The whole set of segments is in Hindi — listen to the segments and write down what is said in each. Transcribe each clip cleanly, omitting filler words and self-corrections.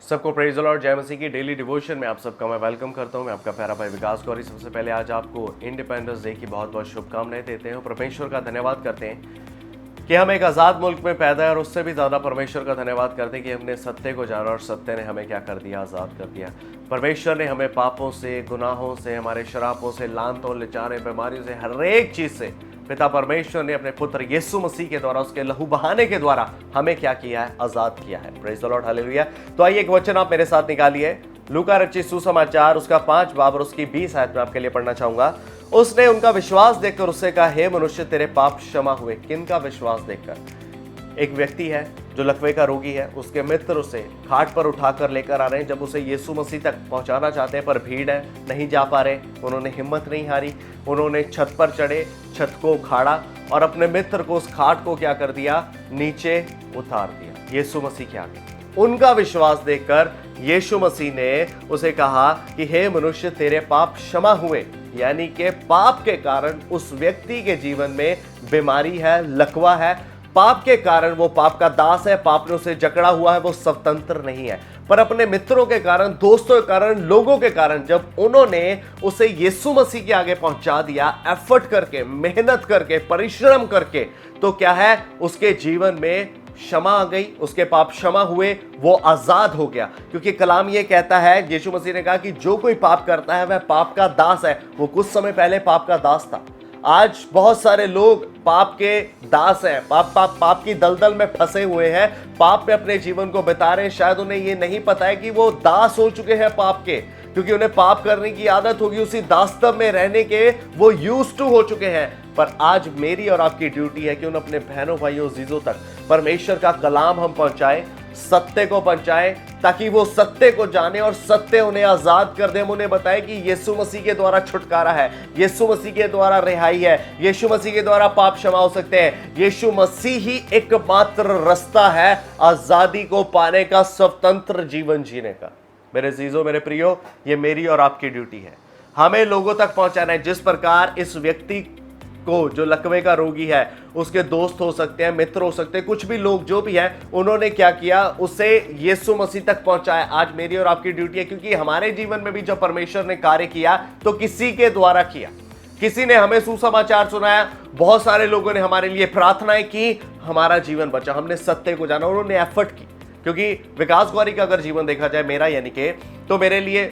सबको प्रेज द लॉर्ड, जय मसीह की डेली डिवोशन में आप सबका मैं वेलकम करता हूं। मैं आपका प्यारा भाई विकास गौरी। सबसे पहले आज आपको इंडिपेंडेंस डे की बहुत बहुत शुभकामनाएं देते हैं और परमेश्वर का धन्यवाद करते हैं कि हम एक आज़ाद मुल्क में पैदा है, और उससे भी ज़्यादा परमेश्वर का धन्यवाद करते हैं कि हमने सत्य को जाना और सत्य ने हमें क्या कर दिया, आज़ाद कर दिया। परमेश्वर ने हमें पापों से, गुनाहों से, हमारे शरापों से, लानतों, लिचारे, बीमारियों से, हर एक चीज़ से पिता परमेश्वर ने अपने पुत्र यीशु मसीह के द्वारा, उसके लहू बहाने के द्वारा हमें क्या किया है, आजाद किया है। Praise the Lord, hallelujah. तो आइए एक वचन आप मेरे साथ निकालिए, लूका रचित सुसमाचार उसका 5 बाब और उसकी 20 आयत में आपके लिए पढ़ना चाहूंगा। उसने उनका विश्वास देखकर उससे कहा, हे मनुष्य, तेरे पाप क्षमा हुए। किनका विश्वास देखकर? एक व्यक्ति है जो लकवे का रोगी है, उसके मित्र उसे खाट पर उठाकर लेकर आ रहे हैं। जब उसे यीशु मसीह तक पहुंचाना चाहते हैं पर भीड़ है, नहीं जा पा रहे, उन्होंने हिम्मत नहीं हारी। उन्होंने छत पर चढ़े, छत को उखाड़ा और अपने मित्र को, उस खाट को क्या कर दिया, नीचे उतार दिया यीशु मसीह के आगे। उनका विश्वास देखकर यीशु मसीह ने उसे कहा कि हे मनुष्य, तेरे पाप क्षमा हुए। यानी कि पाप के कारण उस व्यक्ति के जीवन में बीमारी है, लकवा है, पाप के कारण वो पाप का दास है, पाप ने उसे जकड़ा हुआ है, वो स्वतंत्र नहीं है। पर अपने मित्रों के कारण, दोस्तों के कारण, लोगों के कारण जब उन्होंने उसे यीशु मसीह के आगे पहुंचा दिया, एफर्ट करके, मेहनत करके, परिश्रम करके, तो क्या है, उसके जीवन में क्षमा आ गई, उसके पाप क्षमा हुए, वो आजाद हो गया। क्योंकि कलाम ये कहता है, यीशु मसीह ने कहा कि जो कोई पाप करता है वह पाप का दास है। वो कुछ समय पहले पाप का दास था। आज बहुत सारे लोग पाप के दास हैं, पाप की दलदल में फंसे हुए हैं, पाप में अपने जीवन को बिता रहे हैं। शायद उन्हें ये नहीं पता है कि वो दास हो चुके हैं पाप के, क्योंकि उन्हें पाप करने की आदत होगी, उसी दास्तव में रहने के वो यूज्ड टू हो चुके हैं। पर आज मेरी और आपकी ड्यूटी है कि उन अपने बहनों, भाइयों, जीजों तक परमेश्वर का कलाम हम पहुंचाएं, सत्य को पहुंचाएं, ताकि वो सत्य को जाने और सत्य उन्हें आजाद कर दे। हम उन्हें बताएं कि यीशु मसीह के द्वारा छुटकारा है, यीशु मसीह के द्वारा रिहाई है, यीशु मसीह के द्वारा पाप क्षमा हो सकते हैं। यीशु मसीह ही एकमात्र रास्ता है आजादी को पाने का, स्वतंत्र जीवन जीने का। मेरे जीजों, मेरे प्रियो, ये मेरी और आपकी ड्यूटी है। हमें लोगों तक पहुंचाना है। जिस प्रकार इस व्यक्ति को, जो लकवे का रोगी है, उसके दोस्त हो सकते हैं, मित्र हो सकते हैं, कुछ भी लोग जो भी है, उन्होंने क्या किया, उसे यीशु मसीह तक पहुंचाया। आज मेरी और आपकी ड्यूटी है, क्योंकि हमारे जीवन में भी जब परमेश्वर ने कार्य किया तो किसी के द्वारा किया। किसी ने हमें सुसमाचार सुनाया, बहुत सारे लोगों ने हमारे लिए प्रार्थनाएं की, हमारा जीवन बचा, हमने सत्य को जाना, उन्होंने एफर्ट की। क्योंकि विकास गौरी का अगर जीवन देखा जाए, मेरा यानी कि, तो मेरे लिए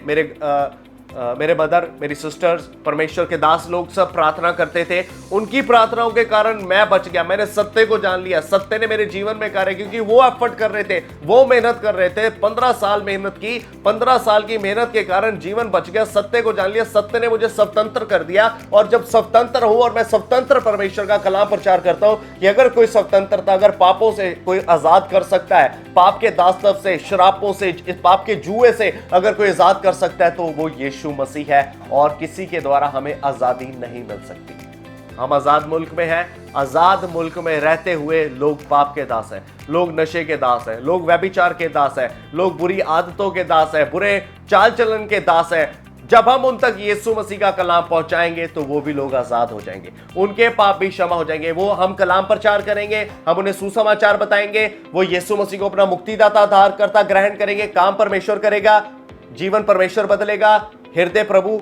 मेरे मदर, मेरी सिस्टर्स, परमेश्वर के दास लोग सब प्रार्थना करते थे। उनकी प्रार्थनाओं के कारण मैं बच गया, मैंने सत्य को जान लिया, सत्य ने मेरे जीवन में कार्य, क्योंकि वो एफर्ट कर रहे थे, वो मेहनत कर रहे थे। 15 साल मेहनत की, 15 साल की मेहनत के कारण जीवन बच गया, सत्य को जान लिया, सत्य ने मुझे स्वतंत्र कर दिया। और जब स्वतंत्र हूं और मैं स्वतंत्र परमेश्वर का कलाम प्रचार करता हूं कि अगर कोई स्वतंत्रता, अगर पापों से कोई आजाद कर सकता है, पाप के दास्तव से, शरापों से, पाप के जुए से अगर कोई आजाद कर सकता है, तो वो यीशु मसीह है, और किसी के द्वारा हमें आजादी नहीं मिल सकती। हम आजाद मुल्क में हैं। आजाद मुल्क में रहते हुए लोग पाप के दास हैं, लोग नशे के दास हैं, लोग व्यभिचार के दास हैं, लोग बुरी आदतों के दास हैं, बुरे चाल चलन के दास हैं। जब हम उन तक यीशु मसीह का कलाम पहुंचाएंगे तो वो भी लोग आजाद हो जाएंगे, उनके पाप भी क्षमा हो जाएंगे। वो हम कलाम प्रचार करेंगे, हम उन्हें सुसमाचार बताएंगे, वो यीशु मसीह को अपना मुक्तिदाता, आधारकर्ता ग्रहण करेंगे, काम परमेश्वर करेगा, जीवन परमेश्वर बदलेगा, हृदय प्रभु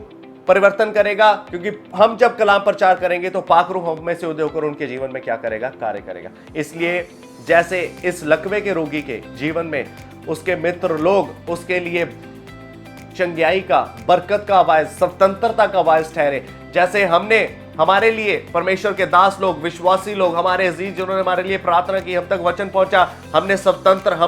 परिवर्तन करेगा। क्योंकि हम जब कलाम प्रचार करेंगे तो पाक रूह हम में से उदय होकर उनके जीवन में क्या करेगा, कार्य करेगा। इसलिए जैसे इस लकवे के रोगी के जीवन में उसके मित्र लोग उसके लिए चंगियाई का, बरकत का आवाज, स्वतंत्रता का आवाज ठहरे, जैसे हमने, हमारे लिए परमेश्वर के दास लोग, विश्वासी लोग, हमारे अजीज जिन्होंने हमारे लिए प्रार्थना की, हम तक वचन पहुंचा, हम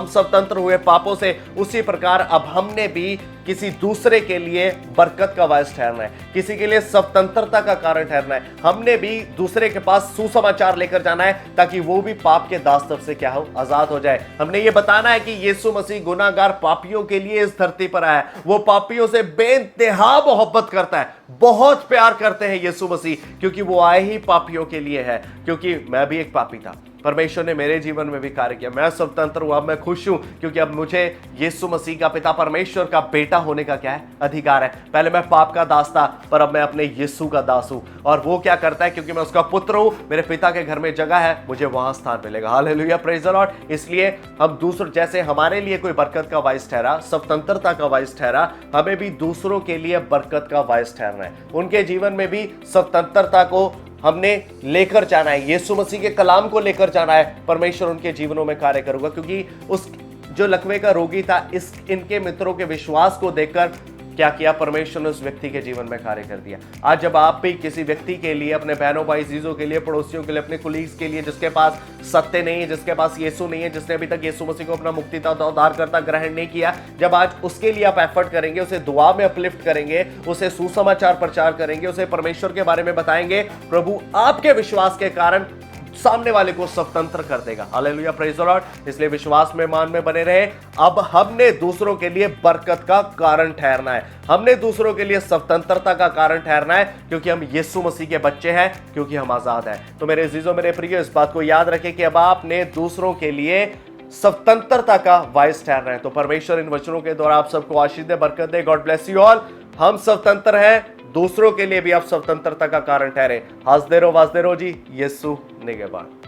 स्वतंत्र हुए पापों से, उसी प्रकार अब हमने भी किसी दूसरे के लिए बरकत का वायस ठहरना है, किसी के लिए स्वतंत्रता का कारण ठहरना है। हमने भी दूसरे के पास सुसमाचार लेकर जाना है, ताकि वो भी पाप के दास्तव से क्या हो, आजाद हो जाए। हमने ये बताना है कि यीशु मसीह गुनाहगार पापियों के लिए इस धरती पर आया है। वो पापियों से बेइंतहा मोहब्बत करता है, बहुत प्यार करते हैं यीशु मसीह, क्योंकि वो आए ही पापियों के लिए है। क्योंकि मैं भी एक पापी था, परमेश्वर ने मेरे जीवन में भी कार्य किया। मैं स्वतंत्र हूं, अब मैं खुश हूं, क्योंकि अब मुझे यीशु मसीह का पिता परमेश्वर का बेटा होने का क्या है? अधिकार है। पहले मैं पाप का दास था, पर अब मैं अपने यीशु का दास हूं। और वो क्या करता है? क्योंकि मैं उसका पुत्र हूं, मेरे पिता के घर में जगह है, मुझे वहां स्थान मिलेगा। Hallelujah, praise the Lord. इसलिए हम दूसरों, जैसे हमारे लिए कोई बरकत का वाइस ठहरा, स्वतंत्रता का वाइस ठहरा, हमें भी दूसरों के लिए बरकत का वाइस ठहरना है। उनके जीवन में भी स्वतंत्रता को हमने लेकर जाना है, यीशु मसीह के कलाम को लेकर जाना है। परमेश्वर उनके जीवनों में कार्य करूंगा, क्योंकि उस जो लकवे का रोगी था, इनके मित्रों के विश्वास को देखकर क्या किया? परमेश्वर ने उस व्यक्ति के जीवन में कार्य कर दिया। आज जब आप भी किसी व्यक्ति के लिए, अपने बहनों भाई चीजों के लिए, पड़ोसियों के लिए, अपने कुलीग्स के लिए, जिसके पास सत्य नहीं है, जिसके पास यीशु नहीं है, जिसने अभी तक यीशु मसीह को अपना मुक्तिदाता उद्धारकर्ता ग्रहण नहीं किया, जब आज उसके लिए आप एफर्ट करेंगे, उसे दुआ में अपलिफ्ट करेंगे, उसे सुसमाचार प्रचार करेंगे, उसे परमेश्वर के बारे में बताएंगे, प्रभु आपके विश्वास के कारण सामने वाले को स्वतंत्र कर देगा। Hallelujah, praise the Lord. इसलिए विश्वास में, मान में बने रहे। अब हमने दूसरों के लिए बरकत का कारण ठहरना है, हमने दूसरों के लिए स्वतंत्रता का कारण ठहरना है, क्योंकि हम यीशु मसीह के बच्चे हैं, क्योंकि हम आजाद हैं। तो मेरे अजीजों, मेरे प्रिय, इस बात को याद रखें कि अब आपने दूसरों के लिए स्वतंत्रता का वाइस ठहरना है। तो परमेश्वर इन वचनों के द्वारा आप सबको आशीष दे, बरकत दे। God bless you all. हम स्वतंत्र हैं, दूसरों के लिए भी आप स्वतंत्रता का कारण ठहरे। हंसते रहो, वासते रहो जी। यीशु निगहबान।